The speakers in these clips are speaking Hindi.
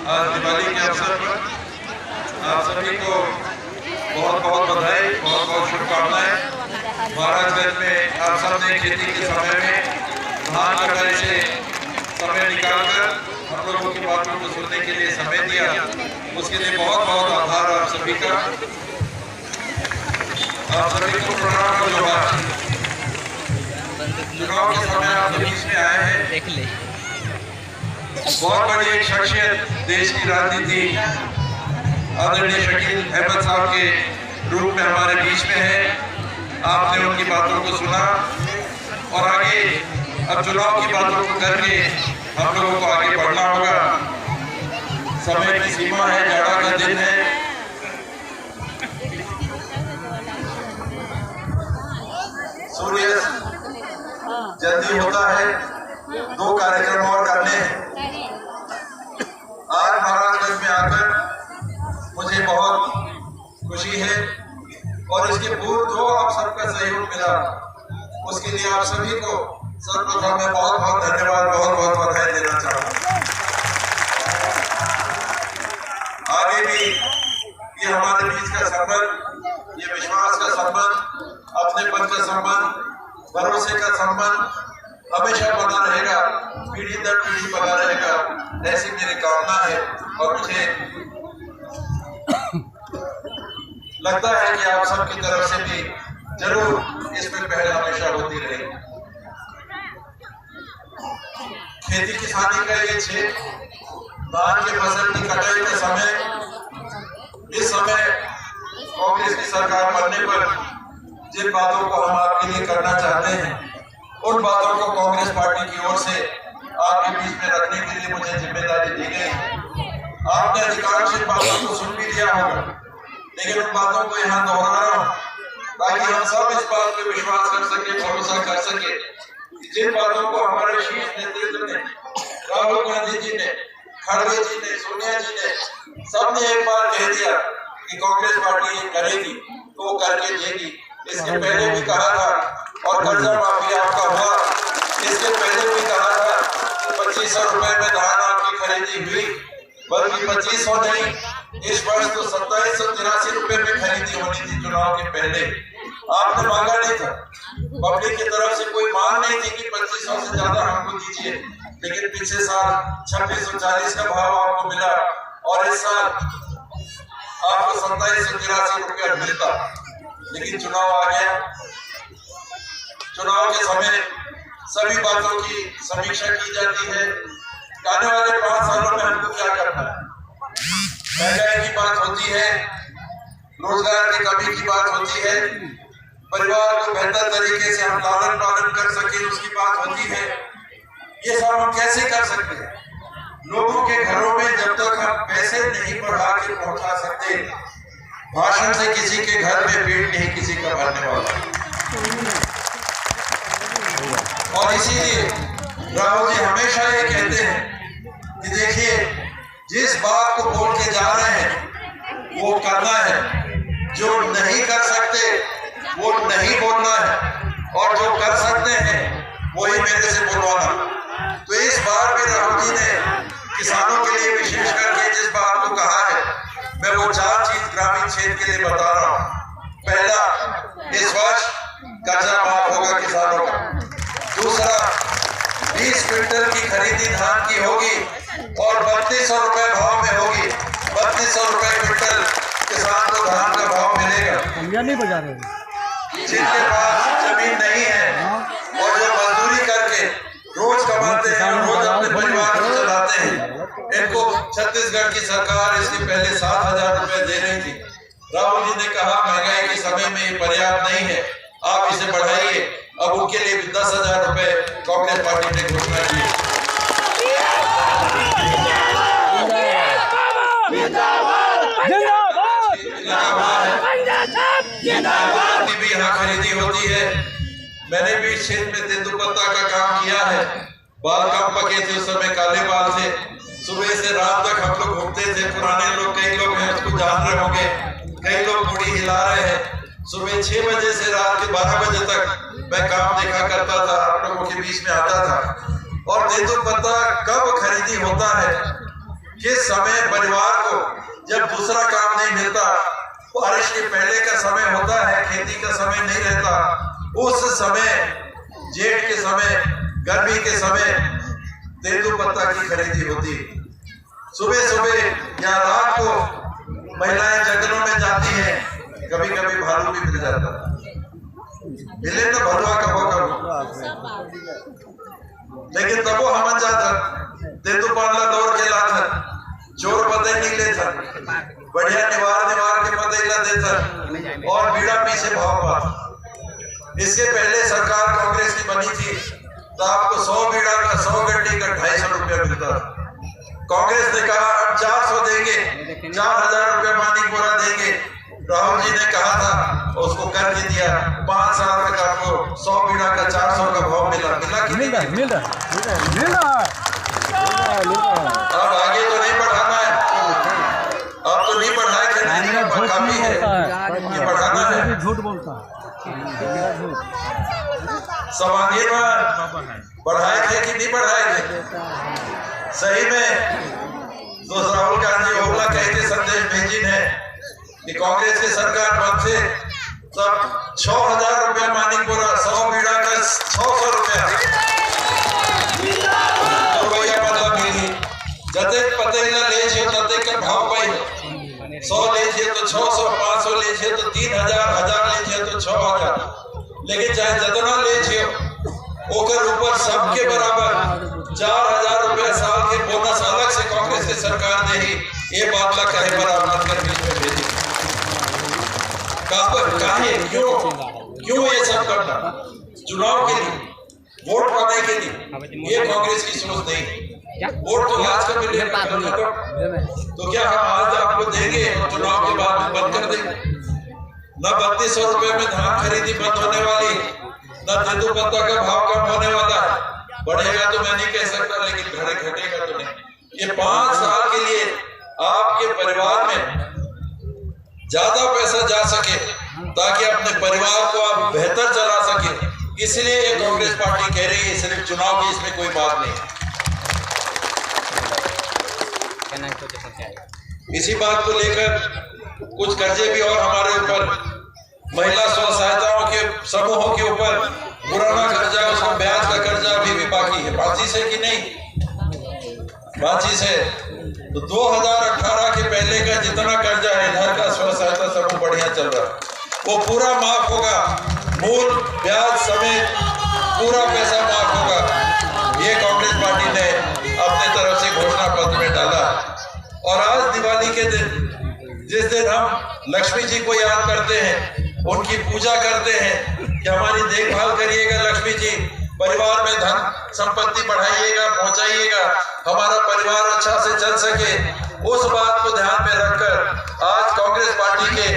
आज दिवाली के अवसर पर आप सभी को बहुत बहुत बधाई, बहुत बहुत शुभकामनाएं। महाराजगंज में आप सबने खेती के समय में धान कटाई से समय निकालकर हम लोगों की बातों को सुनने के लिए समय दिया, उसके लिए बहुत बहुत आभार आप सभी का। आप सभी को प्रणाम और जोहार। चुनाव के समय आप बीच में आए हैं, देख ले बहुत बड़ी एक शख्सियत देश की राजनीति आदरणीय शकील अहमद साहब के रूप में हमारे बीच में है। आपने उनकी बातों को सुना और आगे अब चुनाव की बातों को करके हम लोगों को आगे बढ़ना होगा। समय की सीमा है, जाड़ा का दिन है। सूर्य जल्दी होता है, 2 कार्यक्रम और करने हैं। आज महाराजगंज में आकर मुझे बहुत खुशी है और इसके पूर्व जो आप सबका सहयोग मिला उसके लिए आप सभी को सर्वप्रथम मैं बहुत बहुत धन्यवाद, बहुत बहुत बधाई देना चाहूँगा। आगे भी ये हमारे बीच का संबंध, ये विश्वास का संबंध, अपनेपन का संबंध, भरोसे का संबंध हमेशा बना रहेगा, पीढ़ी दर पीढ़ी बना रहेगा, ऐसी मेरी कामना है। और मुझे लगता है कि आप सबकी तरफ से भी जरूर इसमें पहल हमेशा होती रहेगी। खेती किसानी का ये क्षेत्र, धान के फसल की कटाई का समय, इस समय कांग्रेस की सरकार बनने पर जिन बातों को हम आपके लिए करना चाहते हैं उन बातों को कांग्रेस पार्टी की ओर से आपके बीच में रखने के लिए मुझे जिम्मेदारी दी गई। आपने अधिकांश इन बातों को सुन भी लिया होगा, लेकिन उन बातों को यहाँ दोहरा रहा हूँ ताकि हम सब इस बात पे विश्वास कर सके, भरोसा कर सके जिन बातों को हमारे शीर्ष नेतृत्व ने, राहुल गांधी जी ने, खड़गे जी ने, सोनिया जी ने, सबने एक बार कह दिया कि कांग्रेस पार्टी ये करेगी तो वो करके देगी। इसके पहले भी कहा था और कर्जा माफी आपका हुआ, इसके पहले भी कहा था 2500 रुपए में धान आपकी खरीदी हुई, बल्कि 2500 नहीं, इस वर्ष तो 2783 रुपए में खरीदी होनी थी। चुनाव के पहले आपने मांगा नहीं था, पब्लिक की तरफ से कोई मांग नहीं थी कि 2500 से ज्यादा हमको दीजिए, लेकिन पिछले साल 2640 का भाव आपको मिला और इस साल आपको 2783 रुपया मिलता। लेकिन चुनाव आ गया, चुनाव के समय सभी बातों की समीक्षा की जाती है। आने वाले 5 सालों में हमको क्या करना है, महंगाई की बात होती है, रोजगार की कमी की बात होती है, परिवार को बेहतर तरीके से हम लालन पालन कर सके उसकी बात होती है। ये सब हम कैसे कर सकते हैं? लोगों के घरों में जब तक हम पैसे नहीं बढ़ा के पहुंचा सकते, भाषण से किसी के घर में पेट नहीं किसी का भरने वाला। और इसीलिए राहुल जी हमेशा ये कहते हैं कि देखिए जिस बात को बोल के जा रहे हैं वो करना है, जो नहीं कर सकते वो नहीं बोलना है और जो कर सकते हैं वही मेरे से बोलवाना। तो इस बार भी राहुल जी ने किसानों के लिए विशेष करके जिस बात को कहा है, मैं वो 4 चीज ग्रामीण क्षेत्र के लिए बता रहा हूँ। पहला, इस वर्ष कर्जा माफ होगा किसानों का। दूसरा, 20 क्विंटल की खरीदी धान की होगी और 3200 रुपए भाव में होगी। 3200 रुपए क्विंटल किसान को धान का भाव मिलेगा। नहीं बजा रहे जिनके पास जमीन नहीं है और जो मजदूरी करके रोज कमाते हैं, रोज अपने परिवार को चलाते हैं, इनको छत्तीसगढ़ की सरकार इसके पहले 7000 रुपए दे रही थी। राहुल जी ने कहा महंगाई के समय में ये पर्याप्त नहीं है, आप इसे बढ़ाइए। अब उनके लिए भी 10,000 रुपए कांग्रेस पार्टी ने घोषणा की। भी यहाँ खरीदी होती है। मैंने भी क्षेत्र में तेंदुपत्ता का काम किया है। बाल कम पके थे उस समय, काले बाल थे। सुबह से रात तक हम लोग घूमते थे। पुराने लोग, कई लोग हैं उसको जान रहे होंगे, कई लोग मुड़ी हिला रहे हैं। सुबह 6 बजे से रात के 12 बजे तक मैं काम देखा करता था, आप लोगों के बीच में आता था। और तेंदुपत्ता कब खरीदी होता है किस समय परिवार को जब दूसरा काम नहीं मिलता, बारिश के पहले का समय होता है, खेती का समय नहीं रहता, उस समय जेठ के समय, गर्मी के समय तेंदुपत्ता की खरीदी होती। सुबह सुबह या रात को महिलाएं जंगलों में जाती हैं, कभी कभी भालू भी मिल जाता है, मिले तो भलवा कबो कबो, लेकिन तबो हम जाता तेंदुपाला दौड़ के लाता, चोर पते नहीं लेता, बढ़िया निवार के पते ला देता और बीड़ा पीछे भाव पाता। इसके पहले सरकार कांग्रेस की बनी थी तो आपको 100 बीड़ा का 100 गड्डी का 250 रुपया मिलता। कांग्रेस ने कहा अब 400 देंगे, 4000 रुपया मानिकपुरा देंगे। राहुल जी ने कहा था, उसको कर के दिया। 5 साल तक आपको 100 बीड़ा का 400 का भाव मिला कि मिल रहा। अब आगे तो नहीं बढ़ाना है, अब तो नहीं बढ़ाए, काफी है, ये बढ़ाना है। झूठ बोलता है, समांगी बढ़ाए थे कि नहीं बढ़ाए थे? सही में दोस्त राहुल गांधी ओवला कह के संदेश भेजी है कि कांग्रेस की सरकार बनते तब 6000 रुपया मानिकपुरा, 100 बीड़ा का 600 रुपया मतलब मिली। जते पते ले छे तते का भाव पाई, 100 ले छे तो 600, 500 ले छे तो 3000, 1000 ले छे तो 6000, लेकिन चाहे जितना ले छे ओकर ऊपर सबके बराबर 4000 रुपया साल के बोनस अलग से कांग्रेस की सरकार दे ही। ये बात ला कहे पर आमंत्रण बीच में भेजी। काहे क्यों ये सब करना? चुनाव के लिए, वोट पाने के लिए, ये कांग्रेस की सोच नहीं। वोट तो आज का मिले, तो क्या हम आज आपको देंगे और चुनाव के बाद बंद कर देंगे? न 3200 रुपए में धान खरीदी बंद होने वाली, न तेंदुपत्ता का भाव कम होने वाला। बढ़ेगा तो मैं नहीं कह सकता, लेकिन घटेगा तो नहीं। ये 5 साल के लिए आपके परिवार में ज्यादा पैसा जा सके ताकि अपने परिवार को आप बेहतर चला सके, इसलिए ये कांग्रेस पार्टी कह रही है। सिर्फ चुनाव की इसमें कोई बात नहीं। इसी बात को लेकर कुछ कर्जे भी और हमारे ऊपर, महिला स्व सहायताओं के समूहों के ऊपर पुराना कर्जा, उसका ब्याज का कर्जा अभी भी बाकी है। बाजी से कि नहीं? बाजी से तो 2018 के पहले का जितना कर्जा है इधर का स्व सहायता समूह बढ़िया चल रहा है, वो पूरा माफ होगा, मूल ब्याज समेत पूरा पैसा माफ होगा। ये कांग्रेस पार्टी ने अपने तरफ से घोषणा पत्र में डाला। और आज दिवाली के दिन, जिस दिन हम लक्ष्मी जी को याद करते हैं, उनकी पूजा करते हैं कि हमारी देखभाल करिएगा लक्ष्मी जी, परिवार में धन संपत्ति बढ़ाइएगा, पहुंचाइएगा, हमारा परिवार अच्छा से चल सके, उस बात को ध्यान में रखकर आज कांग्रेस पार्टी के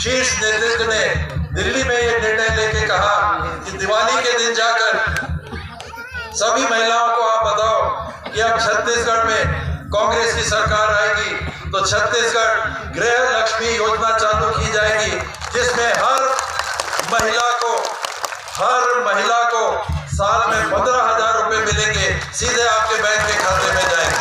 शीर्ष नेतृत्व ने दिल्ली में ये निर्णय लेके कहा कि दिवाली के दिन जाकर सभी महिलाओं को आप बताओ कि अब छत्तीसगढ़ में कांग्रेस की सरकार आएगी तो छत्तीसगढ़ गृह लक्ष्मी योजना चालू की जाएगी, जिसमें हर महिला को साल में 15,000 रुपए मिलेंगे, सीधे आपके बैंक के खाते में जाएंगे।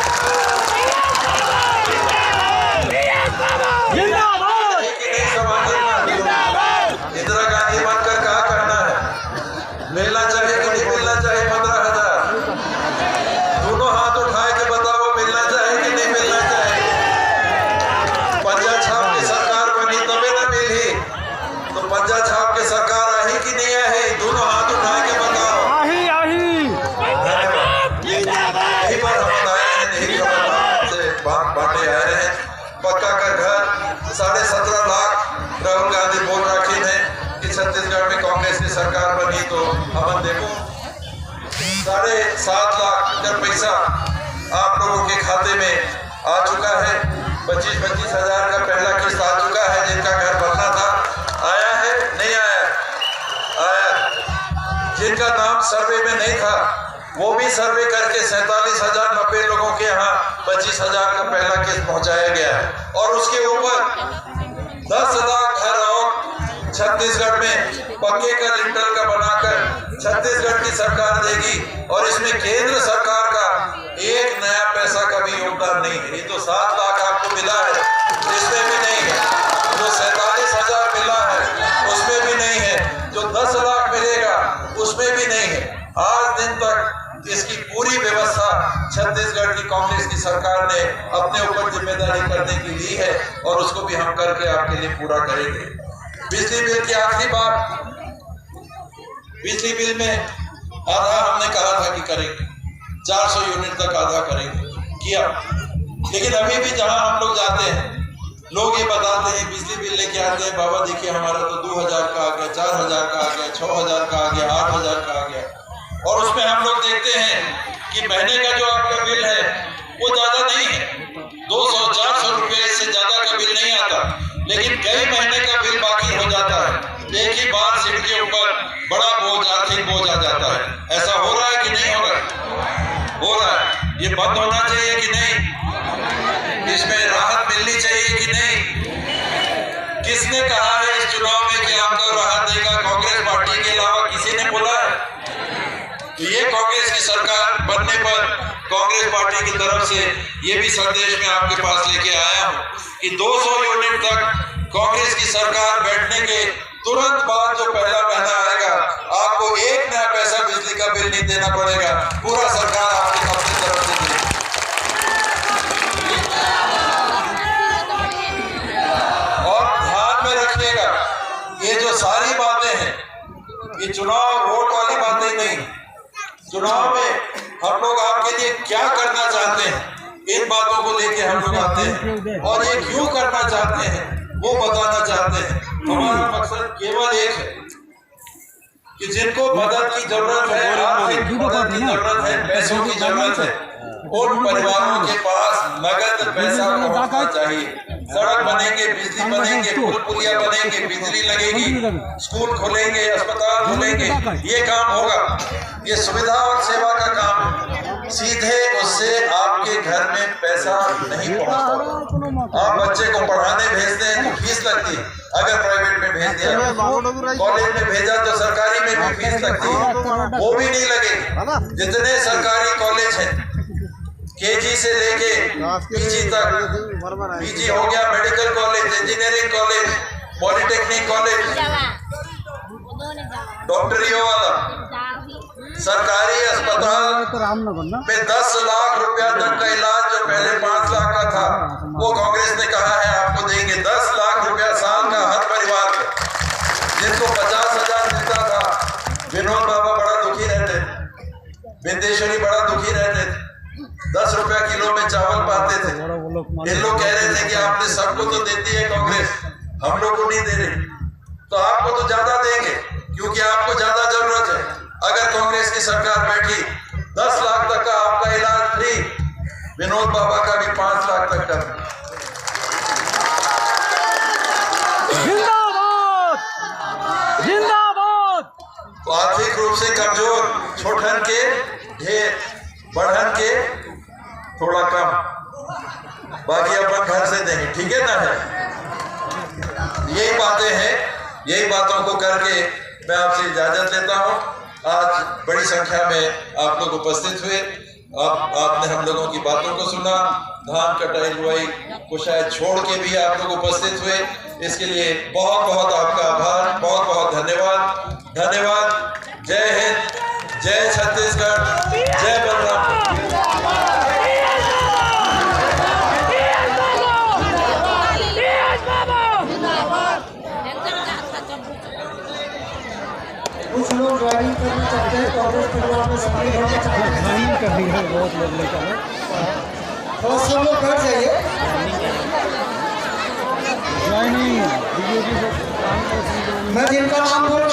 इंदिरा गांधी बनकर कहा करना है, मिलना चाहिए कि नहीं मिलना चाहिए 15,000? दोनों हाथ उठाए के बताओ, मिलना चाहिए कि नहीं मिलना चाहिए? पंजा छाप की सरकार बनी तबे ना मिली, तो पंजा छाप की सरकार आई कि नहीं आई? दोनों हाथ उठा के बताओ। यही पर हम आए हैं, यही से बांटे आए हैं। पक्का का घर 17.5 लाख राहुल गांधी बोल रखी है कि छत्तीसगढ़ में कांग्रेस की सरकार बनी तो हम देखो 7.5 लाख का पैसा आप लोगों के खाते में आ चुका है। 25-25 हजार का पहला किस्त आ चुका है। जिनका घर बनना था आया है, नहीं आया? आया। जिनका नाम सर्वे में नहीं था वो भी सर्वे करके 47,090 लोगों के यहाँ 25,000 का पहला किस्त पहुंचाया गया है। और उसके ऊपर 10 लाख घर और 36 छत्तीसगढ़ में पक्के का लिंटर का बनाकर छत्तीसगढ़ की सरकार देगी और इसमें केंद्र सरकार का एक नया पैसा का भी योगदान नहीं है। ये तो 7 लाख आपको मिला है इसमें भी नहीं है, जो 47,000 मिला है उसमें भी नहीं है, जो 10 लाख मिलेगा उसमें भी नहीं है। आज दिन तक इसकी पूरी व्यवस्था छत्तीसगढ़ की कांग्रेस की सरकार ने अपने ऊपर जिम्मेदारी करने की ली है और उसको भी हम करके आपके लिए पूरा करेंगे। बिजली बिल की आखिरी बात, बिजली बिल में आधा हमने कहा था कि करेंगे, 400 यूनिट तक आधा करेंगे, किया। लेकिन अभी भी जहां हम लोग जाते हैं लोग ये बताते हैं, बिजली बिल लेके आते हैं, बाबा देखिए हमारा तो 2000 का आ गया, 4000 का आ गया, 6000 का आ गया, 8000 का आ गया। और उसमें हम लोग देखते हैं कि महीने का जो आपका बिल है वो ज्यादा नहीं है, 200-400 रुपए से ज्यादा का बिल नहीं आता, लेकिन कई महीने का बिल बाकी हो जाता है। एक ही बार सिर के ऊपर बड़ा बोझ, आर्थिक बोझ आ जाता है। ऐसा हो रहा है कि नहीं हो रहा? हो रहा है। ये बंद होना चाहिए कि नहीं? इसमें राहत मिलनी चाहिए कि नहीं? किसने कहा है इस चुनाव में कि आपको राहत देगा? कांग्रेस पार्टी के अलावा किसी ने बोला है? तो ये कांग्रेस की सरकार बनने पर कांग्रेस पार्टी की तरफ से ये भी संदेश मैं आपके पास लेके आया हूं कि 200 यूनिट तक कांग्रेस की सरकार बैठने के तुरंत बाद जो पहला महीना आएगा आपको एक नया पैसा बिजली का बिल नहीं देना पड़ेगा, पूरा सरकार आपकी अपनी तरफ से देगी। और ध्यान में रखिएगा, ये जो सारी बातें हैं ये चुनाव वोट वाली बातें नहीं, चुनाव में हम लोग आपके लिए क्या करना चाहते हैं इन बातों को लेके हम लोग आते हैं और ये क्यों करना चाहते हैं वो बताना चाहते हैं। हमारा मकसद केवल एक है कि जिनको मदद की जरूरत है, आर्थिक मदद की जरूरत है, पैसों की जरूरत है, उन परिवारों के पास नगद पैसा पहुंचना चाहिए। सड़क बनेंगे, बिजली बनेंगे, पुल पुलिया बनेंगे, बिजली लगेगी, स्कूल खोलेंगे, अस्पताल खोलेंगे, ये काम होगा। ये सुविधा और सेवा का काम सीधे उससे आपके घर में पैसा नहीं पहुंचता। आप बच्चे को पढ़ाने भेजते हैं तो फीस लगती है, अगर प्राइवेट में भेज दिया, कॉलेज में भेजा तो सरकारी में भी फीस लगती है, वो भी नहीं लगेगी। जितने सरकारी कॉलेज हैं केजी से लेके पीजी तक, पीजी हो गया, medical college, engineering college, polytechnic college, डॉक्टरियों वाला, सरकारी अस्पताल में 10 लाख रुपया तक का इलाज जो पहले 5 लाख का था वो कांग्रेस ने कहा है आपको देंगे 10 लाख रुपया साल का हर परिवार को। जिनको 50,000 मिलता था, विनोद बाबा बड़ा दुखी रहते, बिंदेश्वरी बड़ा दुखी रहते थे, 10 रुपया किलो में चावल पाते थे। इन लोग कह रहे थे कि आपने सबको तो देती है कांग्रेस, हम लोग को नहीं दे रही, तो आपको तो ज्यादा देंगे क्योंकि आपको ज्यादा जरूरत है। अगर कांग्रेस की सरकार बैठी 10 लाख तक का आपका इलाज फ्री, विनोद बाबा का भी 5 लाख तक का। जिंदाबाद जिंदाबाद। तो आर्थिक रूप से कमजोर छोटन के ढेर, बढ़न के थोड़ा कम, बाकी अपन घर से देंगे, ठीक है ना? है यही बातें हैं, यही बातों को करके मैं आपसे इजाजत लेता हूं। आज बड़ी संख्या में आप लोग उपस्थित हुए, आपने हम लोगों की बातों को सुना, धान कटाई रुआई को शायद छोड़ के भी आप लोग उपस्थित हुए, इसके लिए बहुत बहुत आपका आभार, बहुत बहुत धन्यवाद। धन्यवाद। जय हिंद, जय छत्तीसगढ़, जय बलराम। कुछ लोग ड्राइविंग करना चाहते हैं, कांग्रेस परिवार में शामिल होना चाहते हैं। ड्राइविंग कर रही है बहुत लोग लेकर, थोड़ा सब लोग बैठ जाइए। ज्वाइनिंग मैं जिनका नाम बोल